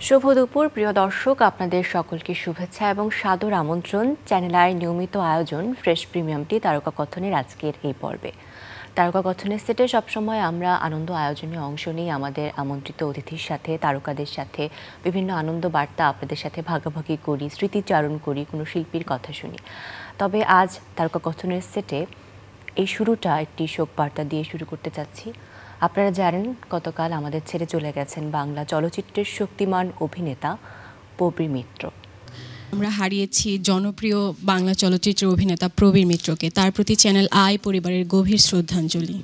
শুভ দুপুর প্রিয় দর্শক, আপনাদের সকলকে শুভেচ্ছা এবং সাদর আমন্ত্রণ চ্যানেল আই নিয়মিত আয়োজন ফ্রেশ প্রিমিয়ামটি তারকা কথনের আজকের এই পর্বে। তারকা কথনের সেটে সবসময় আমরা আনন্দ আয়োজনে অংশ নিই, আমাদের আমন্ত্রিত অতিথির সাথে, তারকাদের সাথে বিভিন্ন আনন্দ বার্তা আপনাদের সাথে ভাগাভাগি করি, স্মৃতিচারণ করি, কোনো শিল্পীর কথা শুনি। তবে আজ তারকা কথনের সেটে এই শুরুটা একটি শোক বার্তা দিয়ে শুরু করতে চাচ্ছি। আপনারা জানেন, গতকাল আমাদের ছেড়ে চলে গেছেন বাংলা চলচ্চিত্রের শক্তিমান অভিনেতা প্রবীর মিত্র। আমরা হারিয়েছি জনপ্রিয় বাংলা চলচ্চিত্রের অভিনেতা প্রবীর মিত্রকে। তার প্রতি চ্যানেল আই পরিবারের গভীর শ্রদ্ধাঞ্জলি।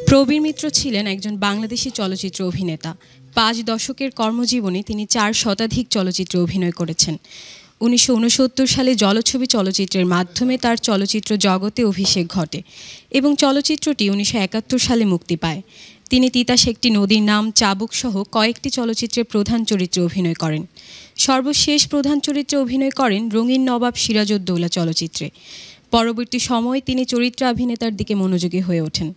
প্রবীর মিত্র ছিলেন একজন বাংলাদেশি চলচ্চিত্র অভিনেতা। 5 দশকের কর্মজীবনে তিনি 4 শতাধিক চলচ্চিত্রে অভিনয় করেছেন। 1969 সালে জলছবি চলচ্চিত্রের মাধ্যমে তার চলচ্চিত্র জগতে অভিষেক ঘটে এবং চলচ্চিত্রটি 1971 সালে মুক্তি পায়। তিনি তিতাস একটি নদীর নাম, চাবুক সহ কয়েকটি চলচ্চিত্রের প্রধান চরিত্রে অভিনয় করেন। সর্বশেষ প্রধান চরিত্রে অভিনয় করেন রঙিন নবাব সিরাজউদ্দৌলা চলচ্চিত্রে। পরবর্তী সময়ে তিনি চরিত্রাভিনেতার দিকে মনোযোগী হয়ে ওঠেন।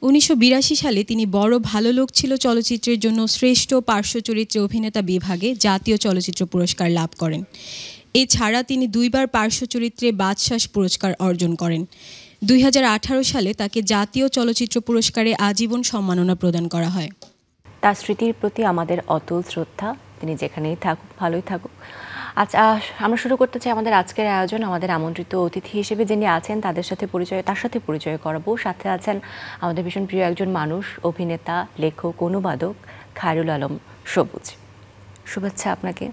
1982 সালে তিনি বড় ভালো লোক ছিল চলচ্চিত্রের জন্য শ্রেষ্ঠ পার্শ্ব চরিত্রে অভিনেতা বিভাগে জাতীয় চলচ্চিত্র পুরস্কার লাভ করেন। এছাড়া তিনি 2 বার পার্শ্ব চরিত্রে বাদশাহ পুরস্কার অর্জন করেন। 2018 সালে তাকে জাতীয় চলচ্চিত্র পুরস্কারে আজীবন সম্মাননা প্রদান করা হয়। তার স্মৃতির প্রতি আমাদের অতুল শ্রদ্ধা। তিনি যেখানেই থাকুক, ভালোই থাকুক। আচ্ছা, আমরা শুরু করতে চাই আমাদের আজকের আয়োজন। আমাদের আমন্ত্রিত অতিথি হিসেবে যিনি আছেন তার সাথে পরিচয় করাবো। সাথে আছেন আমাদের ভীষণ প্রিয় একজন মানুষ, অভিনেতা, লেখক, অনুবাদক খায়রুল আলম সবুজ। শুভেচ্ছা আপনাকে।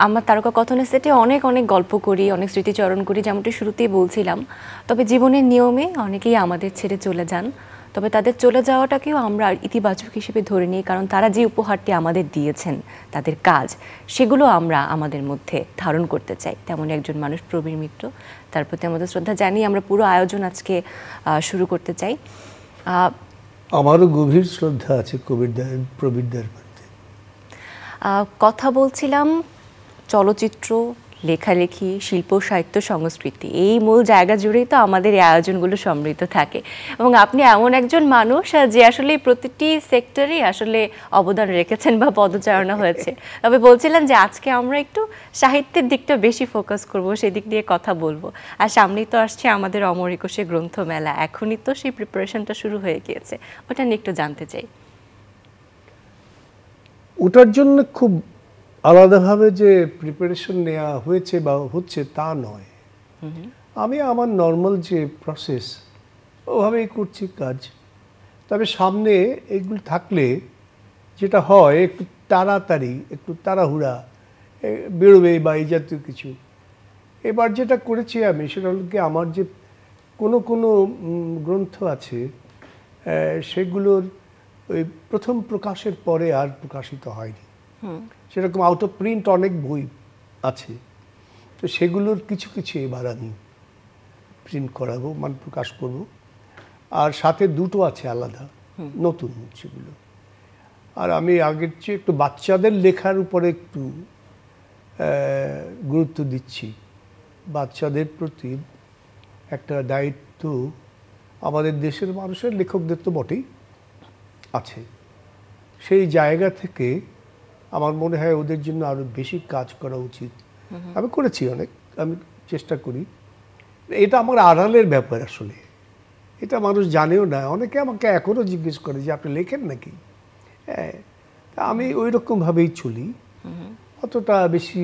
আমার তারকা কথনের সেটে অনেক গল্প করি, অনেক স্মৃতিচারণ করি, যেমনটি শুরুতেই বলছিলাম। তবে জীবনের নিয়মে অনেকেই আমাদের ছেড়ে চলে যান। তবে তাদের চলে যাওয়াটাকেও আমরা ইতিবাচক হিসেবে ধরে নিই, কারণ তারা যে উপহারটি আমাদের দিয়েছেন, তাদের কাজ, সেগুলো আমরা আমাদের মধ্যে ধারণ করতে চাই। তেমন একজন মানুষ প্রবীর মিত্র। তার প্রতি আমাদের শ্রদ্ধা জানিয়ে আমরা পুরো আয়োজন আজকে শুরু করতে চাই। আমারও গভীর শ্রদ্ধা আছে প্রবীরদার প্রতি। কথা বলছিলাম চলচ্চিত্র, লেখালেখি, শিল্প, সাহিত্য, সংস্কৃতি, এই মূল জায়গা জুড়েই তো আমাদের এই আয়োজনগুলো সমৃদ্ধ থাকে। এবং আপনি এমন একজন মানুষ যে আসলে প্রতিটি সেক্টরে আসলে অবদান রেখেছেন বা পদচারণা হয়েছে। তবে বলছিলেন যে আজকে আমরা একটু সাহিত্যের দিকটা বেশি ফোকাস করব, সেই দিক দিয়ে কথা বলবো। আর সামনেই তো আসছে আমাদের অমর একুশে গ্রন্থমেলা, এখনই তো সেই প্রিপারেশনটা শুরু হয়ে গিয়েছে, ওটা নিয়ে একটু জানতে চাই। ওটার জন্য খুব আলাদাভাবে যে প্রিপারেশন নেওয়া হয়েছে বা হচ্ছে তা নয়। আমি আমার নর্মাল যে প্রসেস ওভাবেই করছি কাজ। তবে সামনে এগুলো থাকলে যেটা হয়, একটু তাড়াতাড়ি, একটু তাড়াহুড়া বেরোবে বা এই জাতীয় কিছু। এবার যেটা করেছি আমি, সেটা হল কি, আমার যে কোনো গ্রন্থ আছে সেগুলোর ওই প্রথম প্রকাশের পরে আর প্রকাশিত হয়নি। সেরকম আউট অফ প্রিন্ট অনেক বই আছে, তো সেগুলোর কিছু এবার আমি প্রিন্ট করাবো, মানে প্রকাশ করব। আর সাথে 2টো আছে আলাদা নতুন, সেগুলো। আর আমি আগের চেয়ে একটু বাচ্চাদের লেখার উপরে একটু গুরুত্ব দিচ্ছি। বাচ্চাদের প্রতি একটা দায়িত্ব আমাদের দেশের মানুষের, লেখকদের তো বটেই আছে। সেই জায়গা থেকে আমার মনে হয় ওদের জন্য আরো বেশি কাজ করা উচিত। আমি করেছি অনেক, আমি চেষ্টা করি। এটা আমার আড়ালের ব্যাপার আসলে, এটা মানুষ জানেও না। অনেকে আমাকে এখনো জিজ্ঞেস করে যে আপনি লেখেন নাকি। হ্যাঁ, আমি ওই রকমভাবেই চলি, অতটা বেশি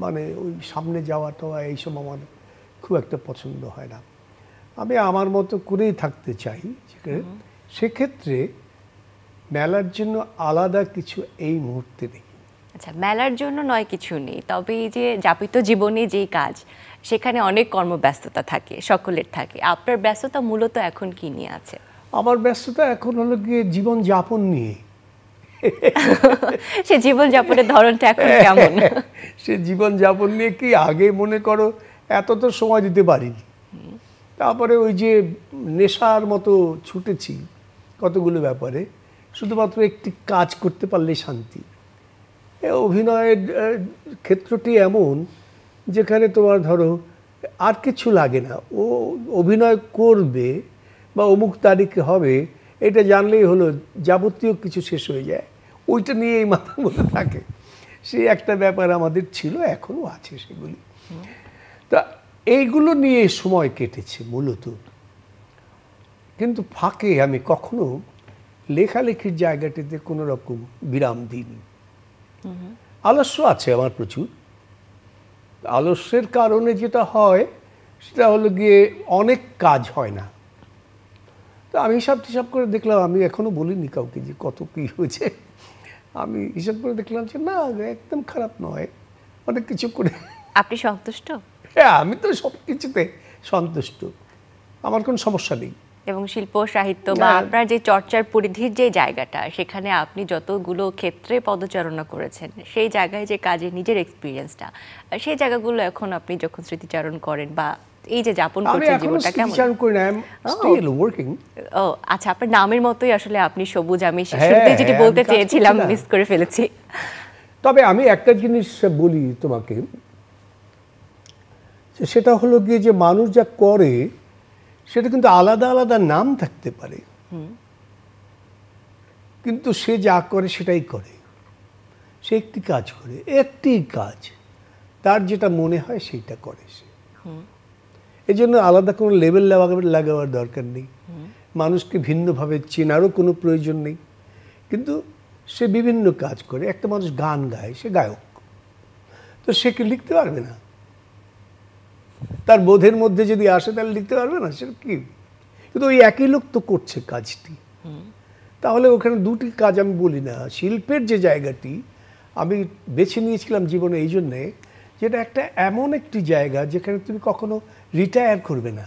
মানে ওই সামনে যাওয়া টাওয়া এইসব আমার খুব একটা পছন্দ হয় না। আমি আমার মতো করেই থাকতে চাই। সেক্ষেত্রে মেলার জন্য আলাদা কিছু এই মুহূর্তে নেই। আচ্ছা, মেলার জন্য নয় কিছু নেই, তবে এই যে যাপিত জীবনে যেই কাজ, সেখানে অনেক কর্মব্যস্ততা থাকে, সকলের থাকে। আপনার ব্যস্ততা মূলত এখন কি নিয়ে আছে? আমার ব্যস্ততা এখন হলো গিয়ে জীবনযাপন নিয়ে। সে জীবনযাপনের ধরনটা এখন কেমন? সে জীবনযাপন নিয়ে কি, আগে মনে করো এত তো সময় দিতে পারিনি। তারপরে ওই যে নেশার মতো ছুটেছি কতগুলো ব্যাপারে, শুধুমাত্র একটি কাজ করতে পারলে শান্তি। অভিনয়ের ক্ষেত্রটি এমন যেখানে তোমার ধরো আর কিছু লাগে না, ও অভিনয় করবে বা অমুক তারিখে হবে এটা জানলেই হলো, যাবতীয় কিছু শেষ হয়ে যায়। ওইটা নিয়ে এই মাথার মধ্যে থাকে। সেই একটা ব্যাপার আমাদের ছিল, এখনো আছে সেগুলি। তা এইগুলো নিয়ে সময় কেটেছে মূলত। কিন্তু ফাঁকে আমি কখনো লেখালেখির জায়গাটিতে কোনো রকম বিরাম দিইনি। আলস্য আছে আমার প্রচুর। আলস্যের কারণে যেটা হয় সেটা হলো গিয়ে অনেক কাজ হয় না। তো আমি হিসাব করে দেখলাম, আমি এখনো বলিনি কাউকে যে কত কি হয়েছে। আমি হিসাব করে দেখলাম যে না, একদম খারাপ নয়, অনেক কিছু করে। আপনি সন্তুষ্ট? হ্যাঁ, আমি তো সব কিছুতে সন্তুষ্ট, আমার কোনো সমস্যা নেই। এবং শিল্প সাহিত্য বা আপনার যে চর্চার পরিধির যে জায়গাটা, সেখানে আপনি যতগুলো ক্ষেত্রে পদচারণা করেছেন, সেই জায়গায় যে কাজে নিজের এক্সপিরিয়েন্সটা, সেই জায়গাগুলো এখন আপনি যখন স্মৃতিচারণ করেন বা এই যে যাপন করছেন জীবনটা কেমন? আমি করি না, আই এম স্টিল ওয়ার্কিং। ও আচ্ছা, আপনার নামের মতোই আসলে আপনি সবুজ। আমি শুরুতে যেটি বলতে চেয়েছিলাম মিস করে ফেলেছি। তবে আমি একটা জিনিস বলি তোমাকে, সেটা হলো গিয়ে যে মানুষ যা করে সেটা কিন্তু আলাদা আলাদা নাম থাকতে পারে, কিন্তু সে যা করে সেটাই করে। সে একটি কাজ করে, একটি কাজ, তার যেটা মনে হয় সেইটা করে সে। এই জন্য আলাদা কোনো লেবেল লাগাবার দরকার নেই, মানুষকে ভিন্নভাবে চেনারও কোনো প্রয়োজন নেই। কিন্তু সে বিভিন্ন কাজ করে। একটা মানুষ গান গায়, সে গায়ক, তো সে কি লিখতে পারবে না? তার বোধের মধ্যে যদি আসে তাহলে লিখতে পারবে না, সেটা কি? কিন্তু ওই একই লোক তো করছে কাজটি। তাহলে ওখানে দুটি কাজ আমি বলি না। শিল্পের যে জায়গাটি আমি বেছে নিয়েছিলাম জীবনে এই জন্যে, যেটা একটা এমন একটি জায়গা যেখানে তুমি কখনো রিটায়ার করবে না।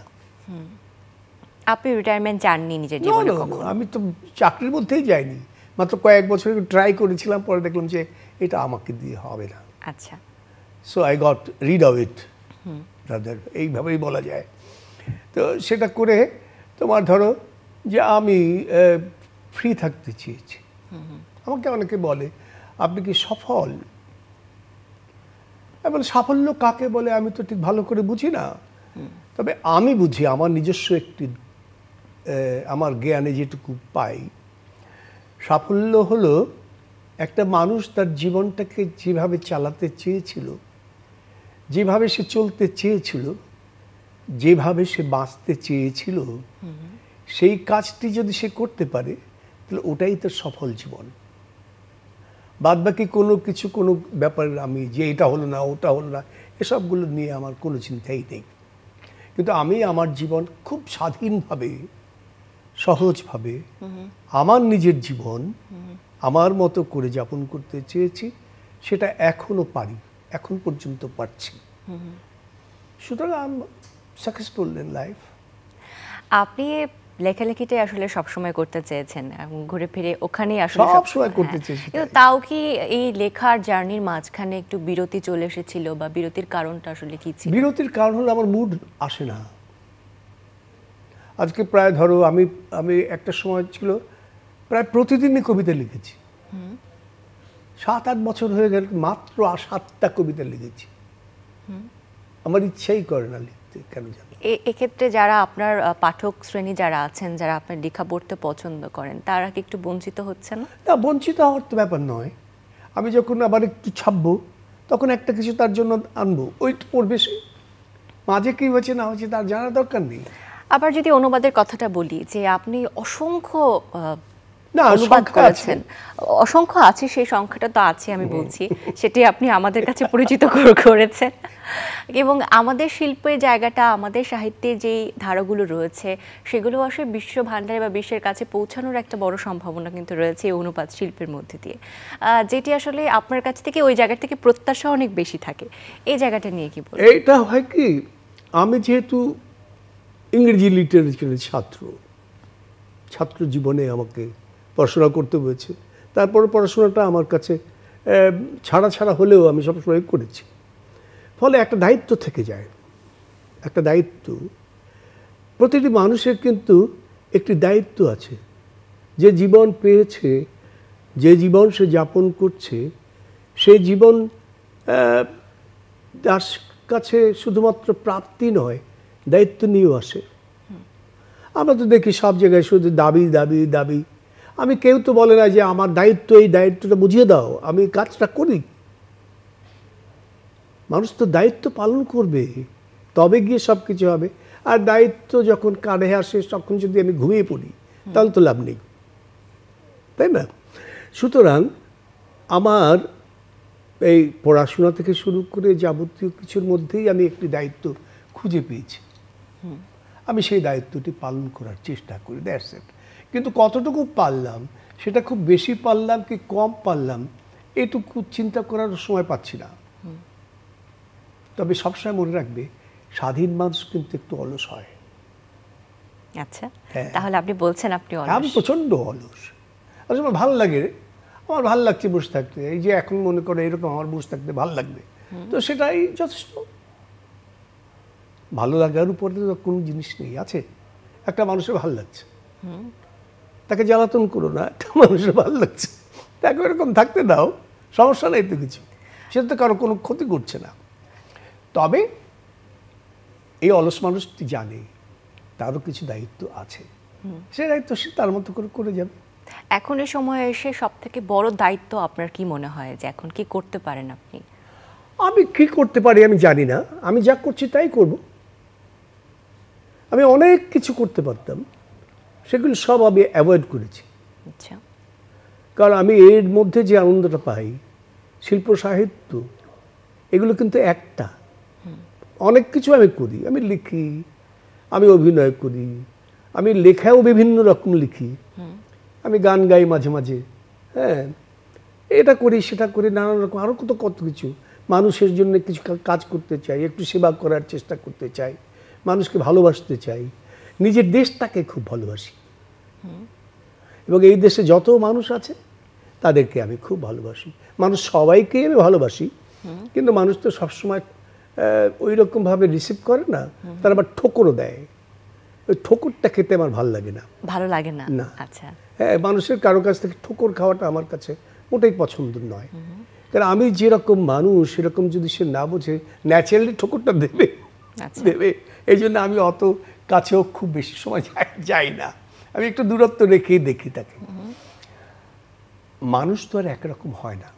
আপনি রিটায়ারমেন্ট চাননি নিজের জীবনে কখনো? আমি তো চাকরির মধ্যেই যাইনি, মাত্র কয়েক বছর ট্রাই করেছিলাম, পরে দেখলাম যে এটা আমাকে দিয়ে হবে না। আচ্ছা, so I got read of it, এইভাবেই বলা যায়। তো সেটা করে তোমার ধরো যে আমি ফ্রি থাকতে চেয়েছি। আমাকে অনেকে বলে আপনি কি সফল? বলে সাফল্য কাকে বলে আমি তো ঠিক ভালো করে বুঝি না, তবে আমি বুঝি আমার নিজস্ব একটি আমার জ্ঞানে যেটুকু পাই, সাফল্য হলো একটা মানুষ তার জীবনটাকে যেভাবে চালাতে চেয়েছিল, যেভাবে সে চলতে চেয়েছিল, যেভাবে সে বাঁচতে চেয়েছিল, সেই কাজটি যদি সে করতে পারে তাহলে ওটাই তার সফল জীবন। বাদবাকি কোনো কিছু, কোনো ব্যাপার আমি যে এটা হলো না, ওটা হলো না, এসবগুলো নিয়ে আমার কোনো চিন্তাই নেই। কিন্তু আমি আমার জীবন খুব স্বাধীনভাবে, সহজভাবে, আমার নিজের জীবন আমার মতো করে যাপন করতে চেয়েছি। সেটা এখনো পারি, এখন পর্যন্ত পারছি। সুতরাং I am successful in life. আপনি লেখালেখিটাই আসলে সবসময় করতে চেয়েছেন এবং ঘুরে ফিরে ওখানেই আসলে সবসময় করতে চেয়েছি। কিন্তু তাও কি এই লেখার জার্নির মাঝখানে একটু বিরতি চলে এসেছিল, বা বিরতির কারণটা আসলে কি ছিল? বিরতির কারণ হলো আমার মুড আসে না। আজকে প্রায় ধরো আমি একটা সময় ছিল প্রায় প্রতিদিনই কবিতা লিখেছি। 7-8 বছর হয়ে গেল, মাত্র 7টা কবিতা লিখেছি। আমার ইচ্ছাই করে না লিখতে, কেন জানি। এক্ষেত্রে যারা আপনার পাঠক শ্রেণী যারা আছেন, যারা আপনার লেখা পড়তে পছন্দ করেন, তারা কি একটু বঞ্চিত হচ্ছে না? না, বঞ্চিত হওয়ার তো ব্যাপার নয়। আমি যখন আবার একটু ছাপবো তখন একটা কিছু তার জন্য আনবো, ওই পড়বে সে। মাঝে কি হয়েছে না হয়েছে তার জানার দরকার নেই। আবার যদি অনুবাদের কথাটা বলি, যে আপনি অসংখ্য না, অনুবাদ করেছেন, অসংখ্য আছে, সেই সংখ্যাটা তো আছে, আমি বলছি সেটি আপনি আমাদের কাছে পরিচিত করেছেন। এবং আমাদের শিল্পের জায়গাটা, আমাদের সাহিত্যের যেই ধারাগুলো রয়েছে, সেগুলো আসলে বিশ্ব ভান্ডারে বা বিশ্বের কাছে পৌঁছানোর একটা বড় সম্ভাবনা কিন্তু রয়েছে এই অনুবাদ শিল্পের মধ্যে দিয়ে, যেটি আসলে আপনার কাছ থেকে ওই জায়গা থেকে প্রত্যাশা অনেক বেশি থাকে। এই জায়গাটা নিয়ে কি বলবেন? এইটা হয় কি, আমি যেহেতু ইংরেজি লিটারেচারের ছাত্র জীবনে আমাকে পড়াশোনা করতে হয়েছে, তারপরে পড়াশোনাটা আমার কাছে ছাড়া হলেও আমি সবসময় করেছি। ফলে একটা দায়িত্ব থেকে যায়, একটা দায়িত্ব। প্রতিটি মানুষের কিন্তু একটি দায়িত্ব আছে। যে জীবন পেয়েছে, যে জীবন সে যাপন করছে, সেই জীবন তার কাছে শুধুমাত্র প্রাপ্তি নয়, দায়িত্ব নিয়েও আসে। আমরা তো দেখি সব জায়গায় শুধু দাবি দাবি দাবি। আমি কেউ তো বলে না যে আমার দায়িত্ব, এই দায়িত্বটা বুঝিয়ে দাও, আমি কাজটা করি। মানুষ তো দায়িত্ব পালন করবে, তবে গিয়ে সব কিছু হবে। আর দায়িত্ব যখন কাঁধে আসে তখন যদি আমি ঘুমিয়ে পড়ি তাহলে তো লাভ নেই, তাই না? সুতরাং আমার এই পড়াশোনা থেকে শুরু করে যাবতীয় কিছুর মধ্যেই আমি একটি দায়িত্ব খুঁজে পেয়েছি। আমি সেই দায়িত্বটি পালন করার চেষ্টা করি, দ্যাটস ইট। কিন্তু কতটুকু পারলাম, সেটা খুব বেশি পারলাম কি কম পারলাম, এটুকু চিন্তা করার সময় পাচ্ছি না। তবে সবসময় মনে রাখবে, স্বাধীন মানুষ কিন্তু একটু অলস হয়। আচ্ছা, হ্যাঁ। তাহলে আপনি বলছেন আপনি আমি অলস। প্রচণ্ড অলস। আসলে আমার ভালো লাগে রে, আমার ভালো লাগছে বসে থাকতে। এই যে এখন মনে করে এরকম আমার বসে থাকতে ভালো লাগবে, তো সেটাই যথেষ্ট। ভালো লাগার উপরে তো কোনো জিনিস নেই। আছে একটা মানুষের ভালো লাগছে, তাকে জ্বালাতন করো না, একটা মানুষের ভালো লাগছে, তাকে এরকম থাকতে দাও, সমস্যা নেই তো কিছু, সেটা তো কারো কোনো ক্ষতি করছে না। তবে এই অলস মানুষটি জানে তারও কিছু দায়িত্ব আছে, সে দায়িত্ব সে তার মতো করে করে যাবে। এখন এই সময় এসে সব থেকে বড় দায়িত্ব আপনার কি মনে হয় যে এখন কি করতে পারেন আপনি? আমি কি করতে পারি আমি জানি না, আমি যা করছি তাই করব। আমি অনেক কিছু করতে পারতাম, সেগুলো সব আমি অ্যাভয়েড করেছি। আচ্ছা, কারণ আমি এর মধ্যে যে আনন্দটা পাই, শিল্প সাহিত্য এগুলো কিন্তু একটা, অনেক কিছু আমি করি। আমি লিখি, আমি অভিনয় করি, আমি লেখাও বিভিন্ন রকম লিখি, আমি গান গাই মাঝে মাঝে, হ্যাঁ, এটা করি সেটা করি, নানান রকম আরও কত কিছু। মানুষের জন্য কিছু কাজ করতে চাই, একটু সেবা করার চেষ্টা করতে চাই, মানুষকে ভালোবাসতে চাই, নিজের দেশটাকে খুব ভালোবাসি। এবং এই দেশে যত মানুষ আছে তাদেরকে আমি খুব ভালোবাসি। মানুষ সবাইকেই আমি ভালোবাসি, কিন্তু মানুষ তো সবসময় ওই রকমভাবে রিসিভ করে না, তারা আবার ঠোকরও দেয়। ওই ঠোকরটা খেতে আমার ভালো লাগে না। ভালো লাগে না? না। আচ্ছা, হ্যাঁ, মানুষের কারো কাছ থেকে ঠোকর খাওয়াটা আমার কাছে মোটেই পছন্দ নয়। কারণ আমি যেরকম মানুষ সেরকম যদি সে না বোঝে, ন্যাচারালি ঠোকরটা দেবে, আচ্ছা। দেবে। এই জন্য আমি অত কাছেও খুব বেশি সময় যাই না, আমি একটু দূরত্ব রেখেই দেখি তাকে। মানুষ তো আর একরকম হয় না।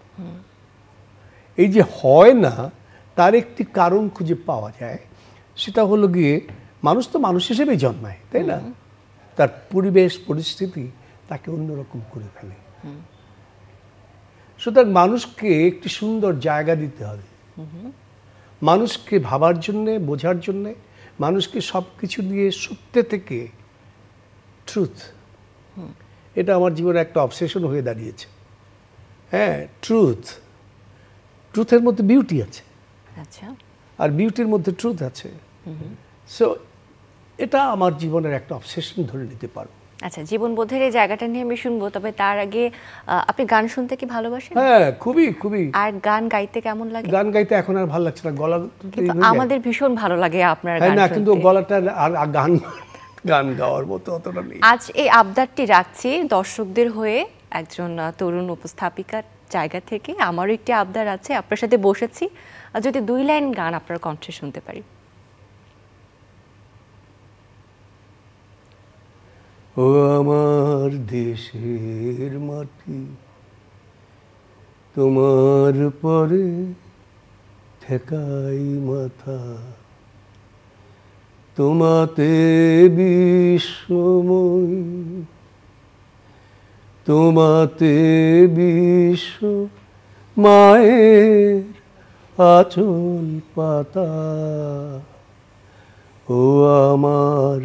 এই যে হয় না, তার একটি কারণ খুঁজে পাওয়া যায়, সেটা হলো গিয়ে মানুষ তো মানুষ হিসেবেই জন্মায়, তাই না? তার পরিবেশ পরিস্থিতি তাকে অন্যরকম করে ফেলে। সুতরাং মানুষকে একটি সুন্দর জায়গা দিতে হবে, মানুষকে ভাবার জন্যে, বোঝার জন্যে, মানুষকে সব কিছু দিয়ে সত্য থেকে ট্রুথ, এটা আমার জীবনে একটা অবসেশন হয়ে দাঁড়িয়েছে। হ্যাঁ, ট্রুথের মধ্যে বিউটি আছে, আচ্ছা, আর বিউটির মধ্যে ট্রুথ আছে। সো এটা আমার জীবনের একটা অবসেশন ধরে নিতে পারো। আচ্ছা, জীবনবোধের এই জায়গাটা নিয়ে আমি শুনবো, তবে তার আগে আপনি গান শুনতে কি ভালোবাসেন? হ্যাঁ, খুবই খুবই। আর গান গাইতে কেমন লাগে? গান গাইতে এখন আর ভালো লাগছে না, গলা কিন্তু আমাদের ভীষণ ভালো লাগে আপনার হ্যাঁ গান না, শুনতে। কিন্তু গলাটা আর গান গাওয়ার মতো অতটা নেই। আজ এই আবদারটি রাখছি দর্শকদের হয়ে, একজন তরুণ উপস্থাপিকার জায়গা থেকে। আমারও একটি আবদার আছে, আপনার সাথে বসেছি, আর যদি 2 লাইন গান আপনার কণ্ঠে শুনতে পারি। ও আমার দেশের মাটি, তোমার পরে ঠেকাই মাথা, তোমাতে বিশ্বময়, তোমাতে বিশ্ব মায়ের আঁচল পাতা। ও আমার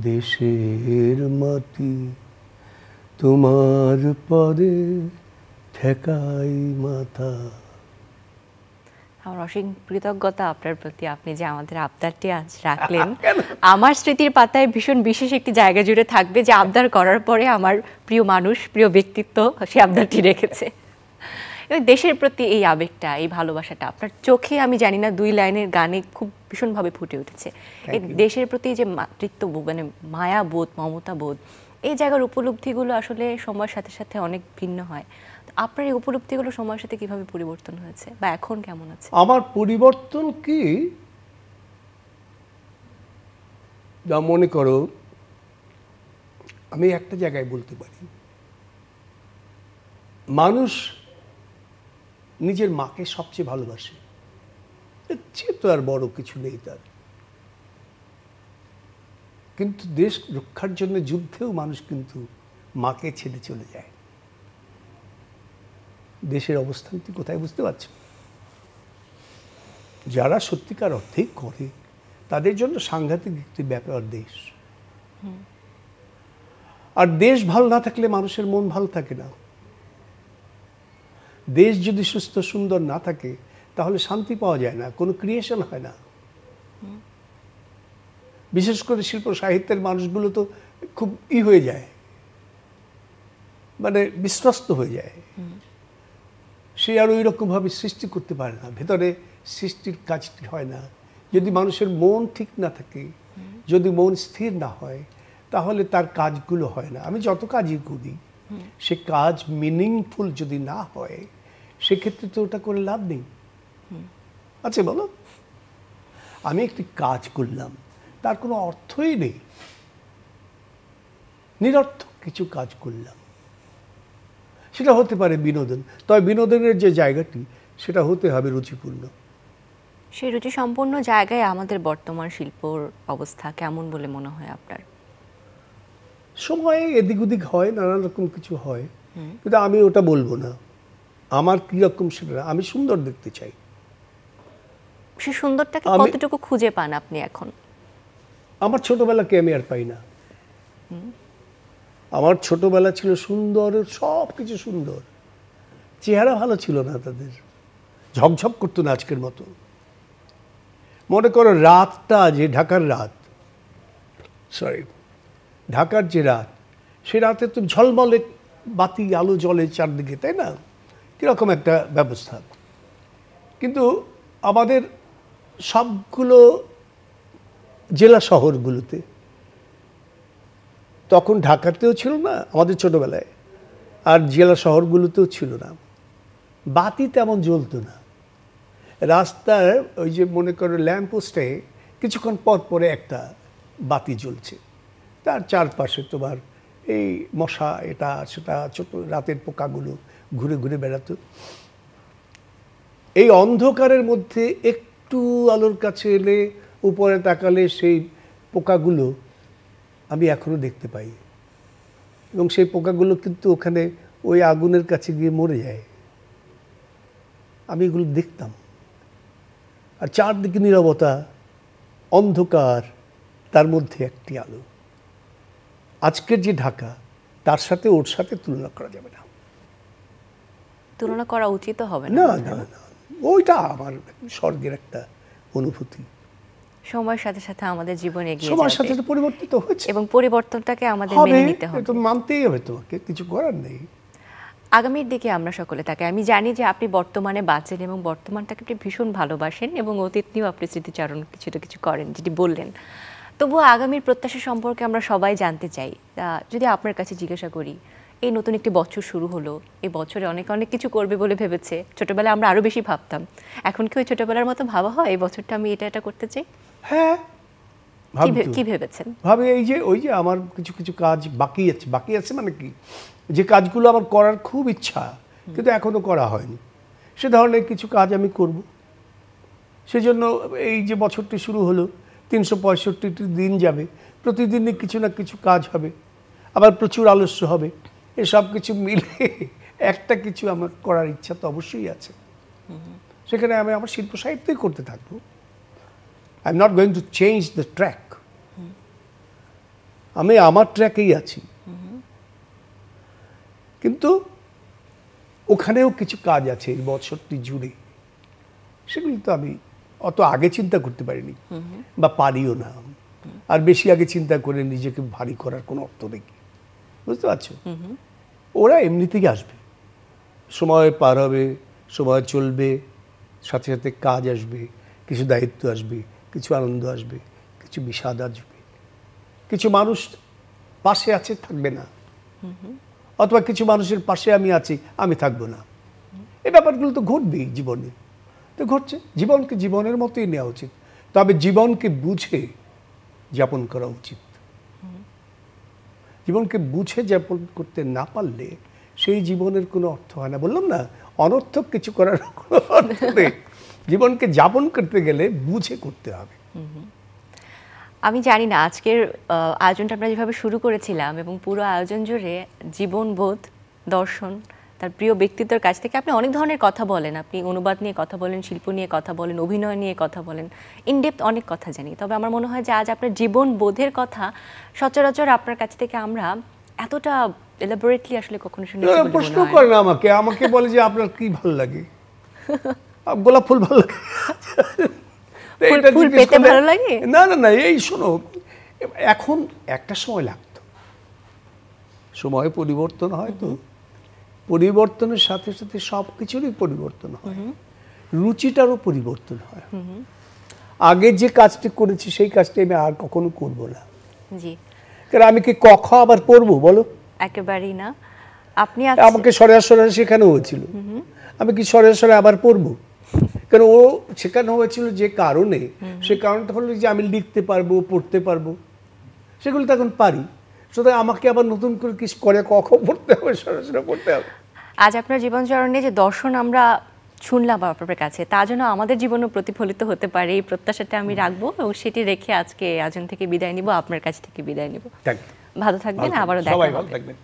দেশের মাটি, তোমার পদে ঠেকাই মাথা। আমার অসীম কৃতজ্ঞতা আপনার প্রতি, আপনি যে আমাদের আবদারটি আজ রাখলেন। আমার স্মৃতির পাতায় ভীষণ বিশেষ একটি জায়গা জুড়ে থাকবে, যে আবদার করার পরে আমার প্রিয় মানুষ, প্রিয় ব্যক্তিত্ব সে আবদারটি রেখেছে। এবং দেশের প্রতি এই আবেগটা, এই ভালোবাসাটা আপনার চোখে, আমি জানি না, 2 লাইনের গানে খুব ভীষণভাবে ফুটে উঠেছে। এই দেশের প্রতি যে মাতৃত্ববোধ, মানে মায়াবোধ, মমতাবোধ, এই জায়গার উপলব্ধিগুলো আসলে সময়ের সাথে সাথে অনেক ভিন্ন হয়। আপনার এই উপলব্ধিগুলো সময়ের সাথে কিভাবে পরিবর্তন হয়েছে, বা এখন কেমন আছে? আমার পরিবর্তন কি, যা মনে করো, আমি একটা জায়গায় বলতে পারি মানুষ নিজের মাকে সবচেয়ে ভালোবাসে, এর চেয়ে তো আর বড় কিছু নেই তার। কিন্তু দেশ রক্ষার জন্য যুদ্ধেও মানুষ কিন্তু মাকে ছেড়ে চলে যায়। দেশের অবস্থানটি কোথায় বুঝতে পারছো? যারা সত্যিকার অর্থেই করে তাদের জন্য সাংঘাতিক একটি ব্যাপার দেশ। আর দেশ ভালো না থাকলে মানুষের মন ভালো থাকে না। দেশ যদি সুস্থ সুন্দর না থাকে তাহলে শান্তি পাওয়া যায় না, কোনো ক্রিয়েশন হয় না। বিশেষ করে শিল্প সাহিত্যের মানুষগুলো তো খুব হয়ে যায়, মানে বিশ্বস্ত হয়ে যায়। সে আর ওই রকমভাবে সৃষ্টি করতে পারে না, ভেতরে সৃষ্টির কাজটি হয় না। যদি মানুষের মন ঠিক না থাকে, যদি মন স্থির না হয়, তাহলে তার কাজগুলো হয় না। আমি যত কাজই করি সে কাজ মিনিংফুল যদি না হয়, সেক্ষেত্রে তো ওটা করে লাভ নেই। আচ্ছা বলো, আমি একটি কাজ করলাম, তার কোনো অর্থই নেই, নিরর্থক কিছু কাজ করলাম। সেটা হতে পারে বিনোদন, তবে বিনোদনের যে জায়গাটি সেটা হতে হবে রুচিপূর্ণ। সেই রুচি সম্পন্ন জায়গায় আমাদের বর্তমান শিল্পর অবস্থা কেমন বলে মনে হয় আপনার? সময়ে এদিক ওদিক হয়, নানান রকম কিছু হয়, কিন্তু আমি ওটা বলবো না। আমার কীরকম সেটা আমি সুন্দর দেখতে চাই। সেই সুন্দরটাকে কতটুকু খুঁজে পান আপনি এখন? আমার ছোটবেলাকে আমি আর পাই না। আমার ছোটবেলা ছিল সুন্দর, সব কিছু সুন্দর, চেহারা ভালো ছিল না তাদের, ঝকঝক করতো না আজকের মতো। মনে করো রাতটা, যে ঢাকার রাত, ঢাকার যে রাত, সে রাতে তো ঝলমলে বাতি আলো জ্বলে চারদিকে, তাই না? কীরকম একটা ব্যবস্থা। কিন্তু আমাদের সবগুলো জেলা শহরগুলোতে, তখন ঢাকাতেও ছিল না আমাদের ছোটবেলায়, আর জেলা শহরগুলোতেও ছিল না, বাতি তেমন জ্বলতো না। রাস্তার ওই যে মনে করো ল্যাম্পপোস্টে কিছুক্ষণ পর পরে একটা বাতি জ্বলছে, তার চারপাশে তোমার এই মশা, এটা সেটা, ছোট রাতের পোকাগুলো ঘুরে ঘুরে বেড়াতো। এই অন্ধকারের মধ্যে একটু আলোর কাছে এলে, উপরে তাকালে সেই পোকাগুলো আমি এখনো দেখতে পাই, এবং সেই পোকাগুলো কিন্তু ওখানে ওই আগুনের কাছে গিয়ে মরে যায়। আমি এগুলো দেখতাম। আর চারদিকে নীরবতা, অন্ধকার, তার মধ্যে একটি আলো। আজকের যে ঢাকা, তার সাথে ওর সাথে তুলনা করা যাবে না। তুলনা করা উচিত হবে না, না, না, ওইটা আমার স্বর্গের একটা অনুভূতি। সময়ের সাথে সাথে আমাদের জীবন এগিয়ে যাবে, সময়ের সাথে সাথে পরিবর্তিত হচ্ছে, এবং পরিবর্তনটাকে আমাদের মেনে নিতে হবে। এটা মানতেই হবে, তোমাকে কিছু করার নেই। আগামীর দিকে আমরা সকলে তাকে, আমি জানি যে আপনি বর্তমানে বাঁচেন এবং বর্তমানটাকে আপনি ভীষণ ভালোবাসেন, এবং অতীত নিয়েও আপনি স্মৃতিচারণ কিছু তো কিছু করেন, যেটি বললেন। তবুও আগামীর প্রত্যাশা সম্পর্কে আমরা সবাই জানতে চাই। যদি আপনার কাছে জিজ্ঞাসা করি, এই নতুন একটি বছর শুরু হলো, এই বছরে অনেক অনেক কিছু করবে বলে ভেবেছে। ছোটবেলায় আমরা আরো বেশি ভাবতাম, এখন কি ওই ছোটবেলার মতো ভাবা হয় এই বছরটা আমি এটা এটা করতে চাই? হ্যাঁ, কি ভেবেছেন? ভাবে এই যে ওই যে আমার কিছু কিছু কাজ বাকি আছে, মানে কি, যে কাজগুলো আমার করার খুব ইচ্ছা কিন্তু এখনো করা হয়নি, সে ধরনের কিছু কাজ আমি করব। সেজন্য এই যে বছরটি শুরু হলো, 365টি দিন যাবে, প্রতিদিনই কিছু না কিছু কাজ হবে, আবার প্রচুর আলস্য হবে। এসব কিছু মিলে একটা কিছু আমার করার ইচ্ছা তো অবশ্যই আছে। সেখানে আমি আমার শিল্প সাহিত্যই করতে থাকবো। I am not going to change the track. আমি আমার ট্র্যাকেই আছি, কিন্তু ওখানেও কিছু কাজ আছে এই বছরটি জুড়ে, সেগুলি তো আমি অত আগে চিন্তা করতে পারিনি, বা পারিও না। আর বেশি আগে চিন্তা করে নিজেকে ভারী করার কোনো অর্থ নেই, বুঝতে পারছো? ওরা এমনিতেই আসবে, সময় পার হবে, সময় চলবে, সাথে সাথে কাজ আসবে, কিছু দায়িত্ব আসবে, কিছু আনন্দ আসবে, কিছু বিষাদ আসবে, কিছু মানুষ পাশে আছে, থাকবে না, অথবা কিছু মানুষের পাশে আমি আছি, আমি থাকবো না। এই ব্যাপারগুলো তো ঘটবেই জীবনে, তো ঘটছে। জীবনকে জীবনের মতোই নেওয়া উচিত, তবে জীবনকে বুঝে যাপন করা উচিত। জীবনকে বুঝে যাপন করতে না পারলে সেই জীবনের কোনো অর্থ হয় না। বললাম না, অনর্থক কিছু করার কোনো অর্থ নেই। জীবনকে যাপন করতে গেলে বুঝে করতে হবে। আমি জানি না আজকের আয়োজনটা আমরা যেভাবে শুরু করেছিলাম এবং পুরো আয়োজন জুড়ে জীবনবোধ, দর্শন, তার প্রিয় ব্যক্তিত্বের কাছ থেকে আপনি অনেক ধরনের কথা বলেন। আপনি অনুবাদ নিয়ে কথা বলেন, শিল্প নিয়ে কথা বলেন, অভিনয় নিয়ে কথা বলেন, ইনডেপথ অনেক কথা জানি। তবে আমার মনে হয় যে আজ আপনার জীবনবোধের কথা সচরাচর আপনার কাছ থেকে আমরা এতটা এলাবোরেটলি আসলে কখনো শুনেছি বলে প্রশ্ন মনে হয় না। করে না আমাকে বলে যে আপনার কি ভালো লাগে, গোলাপ ফুল ভালো লাগে। এটা ফুল জিজ্ঞেস পেতে করলে- ভালো লাগে? না, এই শোনো, এখন একটা সময় লাগতো, সময় পরিবর্তন হয়, তো পরিবর্তনের সাথে সাথে সব কিছুরই পরিবর্তন হয়, রুচিটারও পরিবর্তন হয়। আগে যে কাজটি করেছি সেই কাজটি আমি আর কখনো করব না। জি, কারণ আমি কি ক খ আবার পড়বো বলো? একেবারেই না। আপনি আমাকে সরে শেখানো হয়েছিল, আমি কি সরে আবার পড়বো? কারণ ও শেখানো হয়েছিল যে কারণে, সে কারণটা হলো যে আমি লিখতে পারবো, পড়তে পারবো, সেগুলো তো এখন পারি। সুতরাং আমাকে আবার নতুন করে কি করে ক খ পড়তে হবে, সরে পড়তে হবে? আজ আপনার জীবনচরণে যে দর্শন আমরা শুনলাম আপনার কাছে, তা যেন আমাদের জীবনেও প্রতিফলিত হতে পারে, এই প্রত্যাশাটা আমি রাখবো এবং সেটি রেখে আজকে আয়োজন থেকে বিদায় নিব, আপনার কাছ থেকে বিদায় নিব। ভালো থাকবেন, আবারও দেখা সবাই হবে। ভালো থাকবেন।